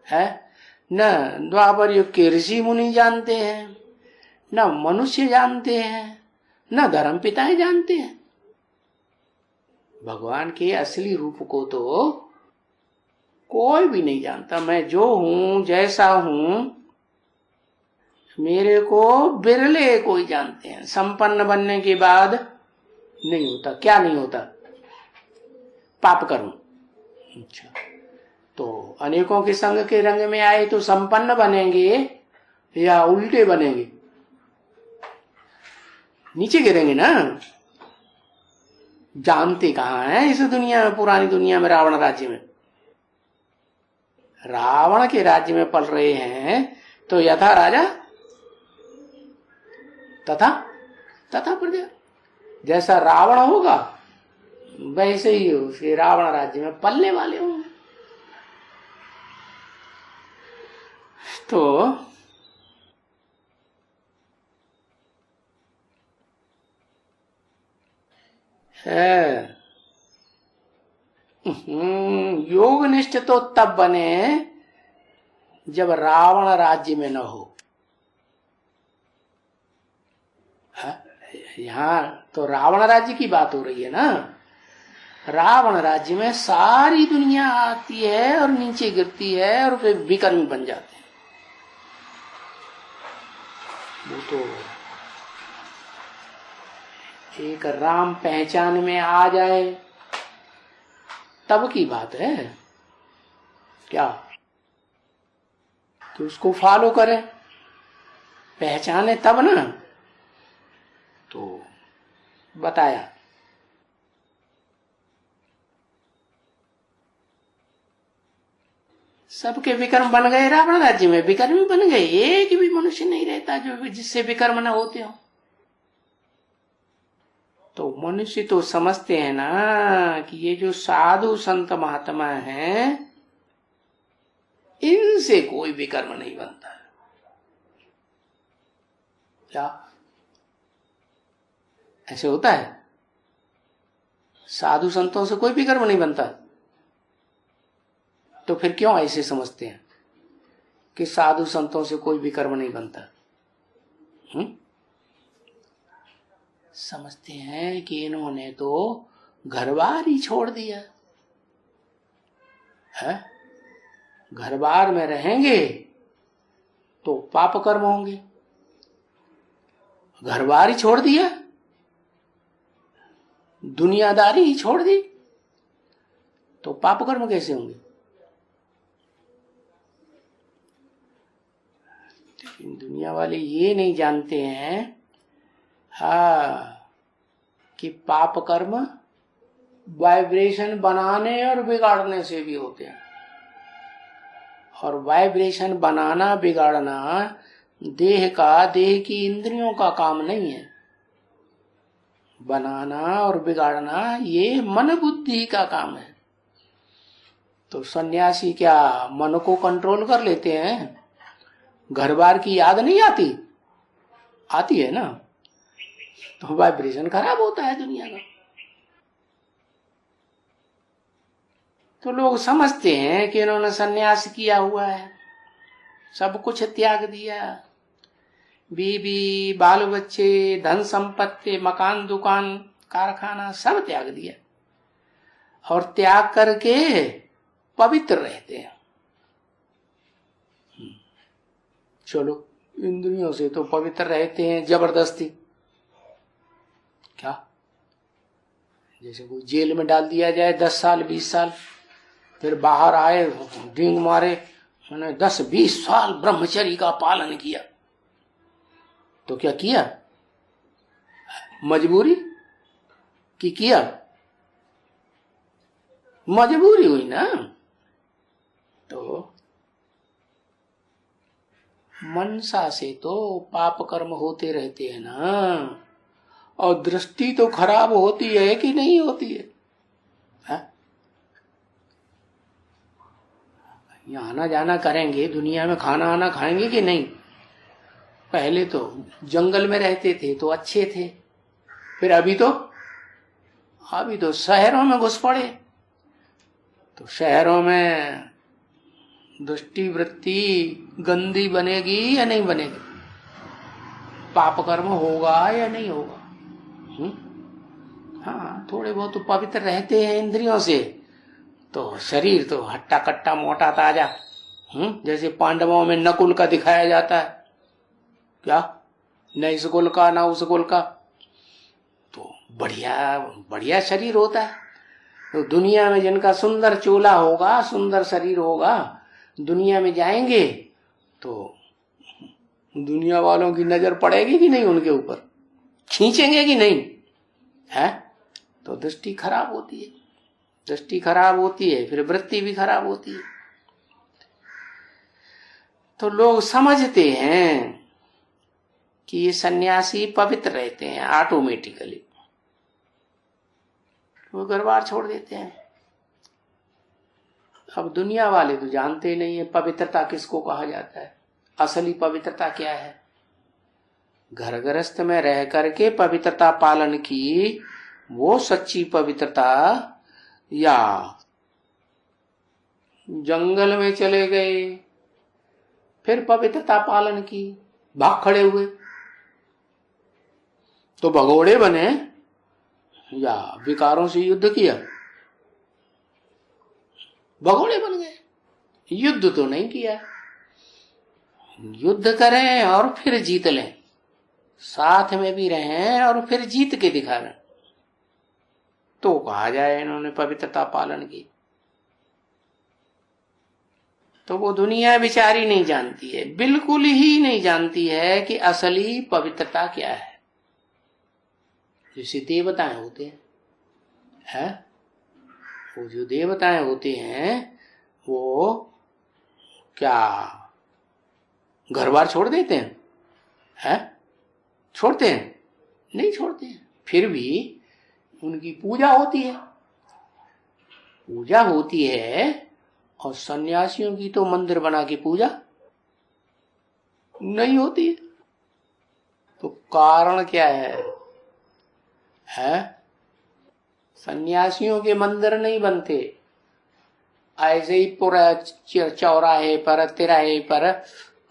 है न द्वापर युग के ऋषि मुनि जानते हैं, न मनुष्य जानते हैं, न धर्म पिताएं जानते हैं। भगवान के असली रूप को तो कोई भी नहीं जानता। मैं जो हूं, जैसा हूं, मेरे को बिरले कोई जानते हैं। संपन्न बनने के बाद नहीं होता। क्या नहीं होता? पाप कर्म। अच्छा, तो अनेकों के संग के रंग में आए तो संपन्न बनेंगे या उल्टे बनेंगे? नीचे गिरेंगे ना। जानते कहां है इस दुनिया में, पुरानी दुनिया में, रावण राज्य में। रावण के राज्य में पल रहे हैं तो यथा राजा तथा प्रजा। जैसा रावण होगा वैसे ही उसे रावण राज्य में पलने वाले होंगे। तो है योगनिष्ठ तो तब बने जब रावण राज्य में न हो। यहां तो रावण राज्य की बात हो रही है ना। रावण राज्य में सारी दुनिया आती है और नीचे गिरती है और फिर विकर्मी बन जाते हैं। वो तो एक राम पहचान में आ जाए तब की बात है। क्या कि उसको फॉलो करें, पहचाने तब ना। तो बताया सबके विक्रम बन गए। रावण राज्य में विक्रमी बन गए। एक भी मनुष्य नहीं रहता जो जिससे विक्रम न होते हो। तो मनुष्य तो समझते हैं ना कि ये जो साधु संत महात्मा हैं इनसे कोई विकर्म नहीं बनता। क्या ऐसे होता है? साधु संतों से कोई विकर्म नहीं बनता। तो फिर क्यों ऐसे समझते हैं कि साधु संतों से कोई विकर्म नहीं बनता? समझते हैं कि इन्होंने तो घर-बार ही छोड़ दिया है। घर-बार में रहेंगे तो पाप कर्म होंगे। घर-बार ही छोड़ दिया, दुनियादारी ही छोड़ दी तो पाप कर्म कैसे होंगे? लेकिन दुनिया वाले ये नहीं जानते हैं कि पाप कर्म वाइब्रेशन बनाने और बिगाड़ने से भी होते हैं। और वाइब्रेशन बनाना बिगाड़ना देह की इंद्रियों का काम नहीं है। बनाना और बिगाड़ना ये मन बुद्धि का काम है। तो सन्यासी क्या मन को कंट्रोल कर लेते हैं? घर बार की याद नहीं आती? आती है ना। तो वाइब्रेशन खराब होता है दुनिया का। तो लोग समझते हैं कि इन्होंने सन्यास किया हुआ है, सब कुछ त्याग दिया, बीबी बाल बच्चे धन संपत्ति मकान दुकान कारखाना सब त्याग दिया और त्याग करके पवित्र रहते हैं। चलो इंद्रियों से तो पवित्र रहते हैं जबरदस्ती। क्या जैसे कोई जेल में डाल दिया जाए 10 साल 20 साल, फिर बाहर आए डींग मारे, मैंने 10-20 साल ब्रह्मचर्य का पालन किया। तो क्या किया? मजबूरी की किया? मजबूरी हुई ना। तो मनसा से तो पाप कर्म होते रहते हैं ना, और दृष्टि तो खराब होती है कि नहीं होती है? यहाँ आना जाना करेंगे, दुनिया में खाना आना खाएंगे कि नहीं? पहले तो जंगल में रहते थे तो अच्छे थे, फिर अभी तो शहरों में घुस पड़े। तो शहरों में दृष्टि वृत्ति गंदी बनेगी या नहीं बनेगी? पाप कर्म होगा या नहीं होगा? हाँ, थोड़े बहुत तो पवित्र रहते हैं इंद्रियों से, तो शरीर तो हट्टा कट्टा मोटा ताजा, जैसे पांडवों में नकुल का दिखाया जाता है, क्या न इस कुल का ना उस कुल का, तो बढ़िया बढ़िया शरीर होता है। तो दुनिया में जिनका सुंदर चोला होगा, सुंदर शरीर होगा, दुनिया में जाएंगे तो दुनिया वालों की नजर पड़ेगी कि नहीं उनके ऊपर, खींचेंगे कि नहीं है? तो दृष्टि खराब होती है, दृष्टि खराब होती है, फिर वृत्ति भी खराब होती है। तो लोग समझते हैं कि ये सन्यासी पवित्र रहते हैं ऑटोमेटिकली, वो घर बार छोड़ देते हैं। अब दुनिया वाले तो जानते ही नहीं है पवित्रता किसको कहा जाता है, असली पवित्रता क्या है। घर गृहस्थ में रह करके पवित्रता पालन की वो सच्ची पवित्रता, या जंगल में चले गए फिर पवित्रता पालन की, भाग खड़े हुए तो भगोड़े बने, या विकारों से युद्ध किया भगोड़े बन गए। युद्ध तो नहीं किया, युद्ध करें और फिर जीत लें, साथ में भी रहें और फिर जीत के दिखा रहे, तो कहा जाए इन्होंने पवित्रता पालन की। तो वो दुनिया बेचारी नहीं जानती है, बिल्कुल ही नहीं जानती है कि असली पवित्रता क्या है। जैसे देवताएं होते हैं, वो जो देवताएं होते हैं वो क्या घर बार छोड़ देते हैं? छोड़ते हैं? नहीं छोड़ते हैं। फिर भी उनकी पूजा होती है, पूजा होती है। और सन्यासियों की तो मंदिर बना के पूजा नहीं होती है। तो कारण क्या है? सन्यासियों के मंदिर नहीं बनते, ऐसे ही पूरा चौराहे पर तिराहे पर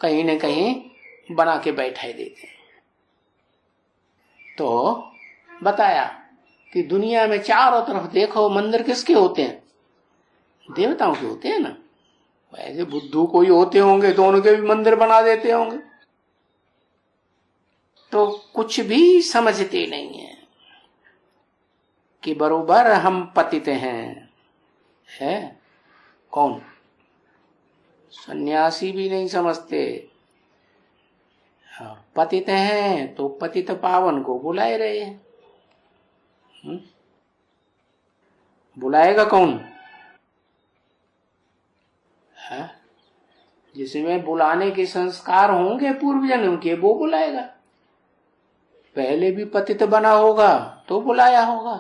कहीं न कहीं बना के बैठाए देते हैं। तो बताया कि दुनिया में चारों तरफ देखो मंदिर किसके होते हैं? देवताओं के होते हैं ना। ऐसे बुद्धू कोई होते होंगे तो उनके भी मंदिर बना देते होंगे। तो कुछ भी समझते नहीं है कि बरोबर हम पतित हैं। है कौन? सन्यासी भी नहीं समझते। पतित हैं तो पतित पावन को बुलाए रहे हैं। बुलाएगा कौन? है जिसमें बुलाने के संस्कार होंगे पूर्व जन्म के, वो बुलाएगा। पहले भी पतित बना होगा तो बुलाया होगा,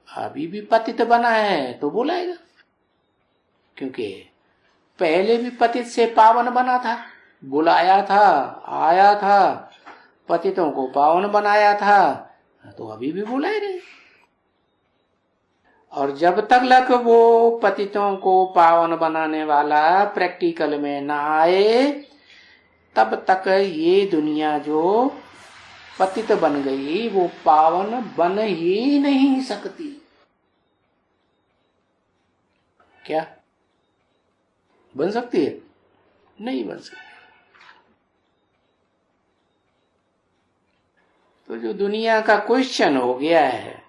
अभी भी पतित बना है तो बुलाएगा। क्योंकि पहले भी पतित से पावन बना था, बुलाया था, आया था, पतितों को पावन बनाया था, तो अभी भी बुलाए रहे। और जब तक वो पतितों को पावन बनाने वाला प्रैक्टिकल में ना आए, तब तक ये दुनिया जो पतित बन गई वो पावन बन ही नहीं सकती। क्या बन सकती है? नहीं बन सकती। तो जो दुनिया का क्वेश्चन हो गया है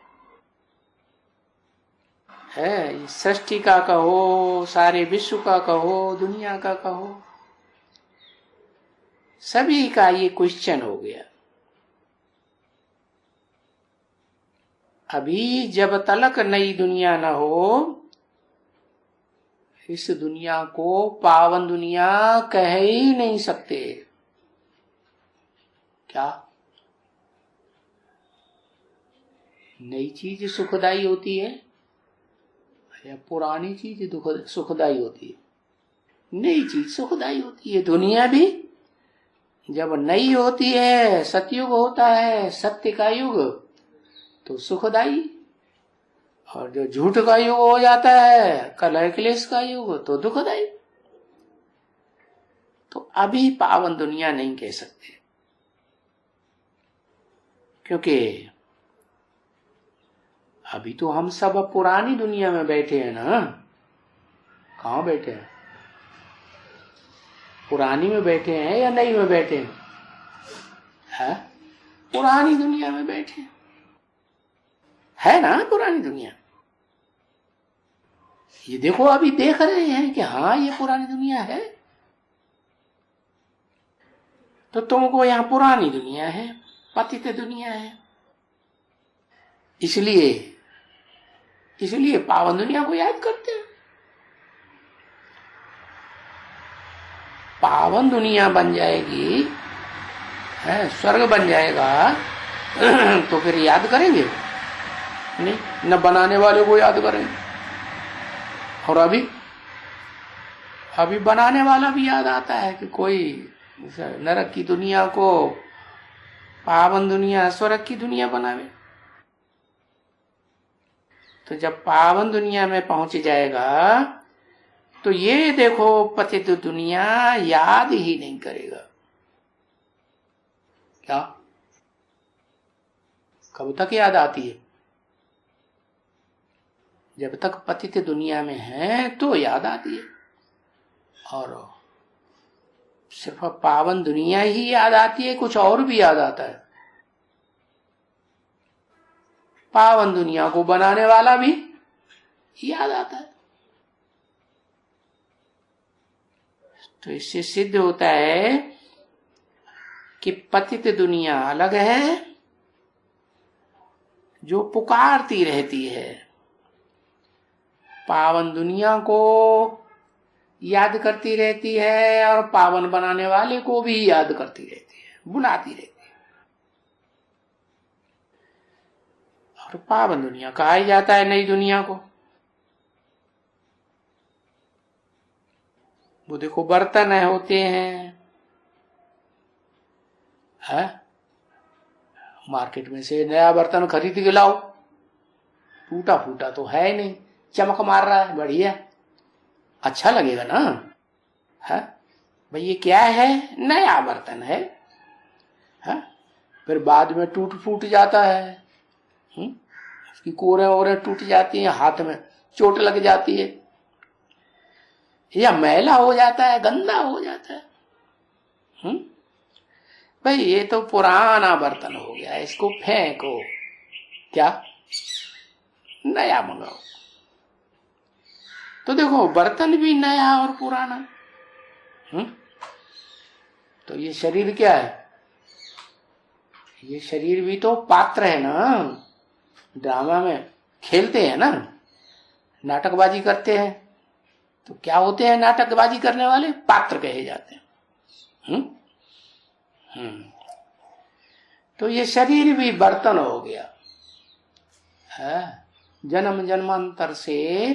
सृष्टि का कहो, सारे विश्व का कहो, दुनिया का कहो, सभी का ये क्वेश्चन हो गया। अभी जब तलक नई दुनिया न हो, इस दुनिया को पावन दुनिया कह ही नहीं सकते। क्या? नई चीज सुखदाई होती है या पुरानी चीज सुखदाई होती है? नई चीज सुखदाई होती है। दुनिया भी जब नई होती है, सतयुग होता है, सत्य का युग, तो सुखदाई। और जो झूठ का युग हो जाता है, कलह क्लेश का युग, तो दुखदाई। तो अभी पावन दुनिया नहीं कह सकते, क्योंकि अभी तो हम सब पुरानी दुनिया में बैठे हैं ना। कहाँ बैठे हैं? पुरानी में बैठे हैं या नई में बैठे हैं? है? पुरानी दुनिया में बैठे है ना, पुरानी दुनिया। ये देखो, अभी देख रहे हैं कि हाँ ये पुरानी दुनिया है। तो तुमको यहाँ पुरानी दुनिया है, पतित दुनिया है। इसलिए पावन दुनिया को याद करते हैं। पावन दुनिया बन जाएगी, है, स्वर्ग बन जाएगा, तो फिर याद करेंगे नहीं? न बनाने वाले को याद करेंगे। और अभी बनाने वाला भी याद आता है कि कोई नरक की दुनिया को पावन दुनिया, स्वर्ग की दुनिया बनावे। तो जब पावन दुनिया में पहुंच जाएगा तो ये देखो, पतित दुनिया याद ही नहीं करेगा। क्या? कब तक याद आती है? जब तक पतित दुनिया में है तो याद आती है। और सिर्फ पावन दुनिया ही याद आती है, कुछ और भी याद आता है। पावन दुनिया को बनाने वाला भी याद आता है। तो इससे सिद्ध होता है कि पतित दुनिया अलग है, जो पुकारती रहती है। पावन दुनिया को याद करती रहती है और पावन बनाने वाले को भी याद करती रहती है, बुलाती रहती है। और पावन दुनिया कहा ही जाता है नई दुनिया को। वो देखो, बर्तन होते हैं, है? मार्केट में से नया बर्तन खरीद के लाओ, टूटा फूटा तो है नहीं, चमक मार रहा है, बढ़िया, अच्छा लगेगा ना, है? भाई ये क्या है? नया बर्तन है। फिर बाद में टूट फूट जाता है, उसकी कोरें ओरें टूट जाती हैं, हाथ में चोट लग जाती है, या मैला हो जाता है, गंदा हो जाता है। भाई ये तो पुराना बर्तन हो गया, इसको फेंको, क्या नया मंगाओ। तो देखो, बर्तन भी नया और पुराना। तो ये शरीर क्या है? ये शरीर भी तो पात्र है ना। ड्रामा में खेलते हैं ना, नाटकबाजी करते हैं, तो क्या होते हैं नाटकबाजी करने वाले? पात्र कहे जाते हैं। तो ये शरीर भी बर्तन हो गया है। जन्म जन्मांतर से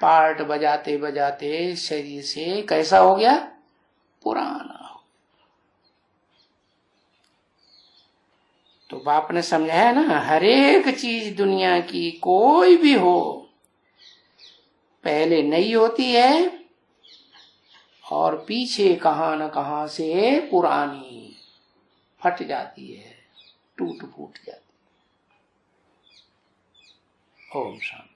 पार्ट बजाते बजाते शरीर से कैसा हो गया? पुराना। तो बाप ने समझाया ना, हर एक चीज दुनिया की कोई भी हो, पहले नई होती है और पीछे कहां न कहां से पुरानी फट जाती है, टूट फूट जाती है। ओम शांति।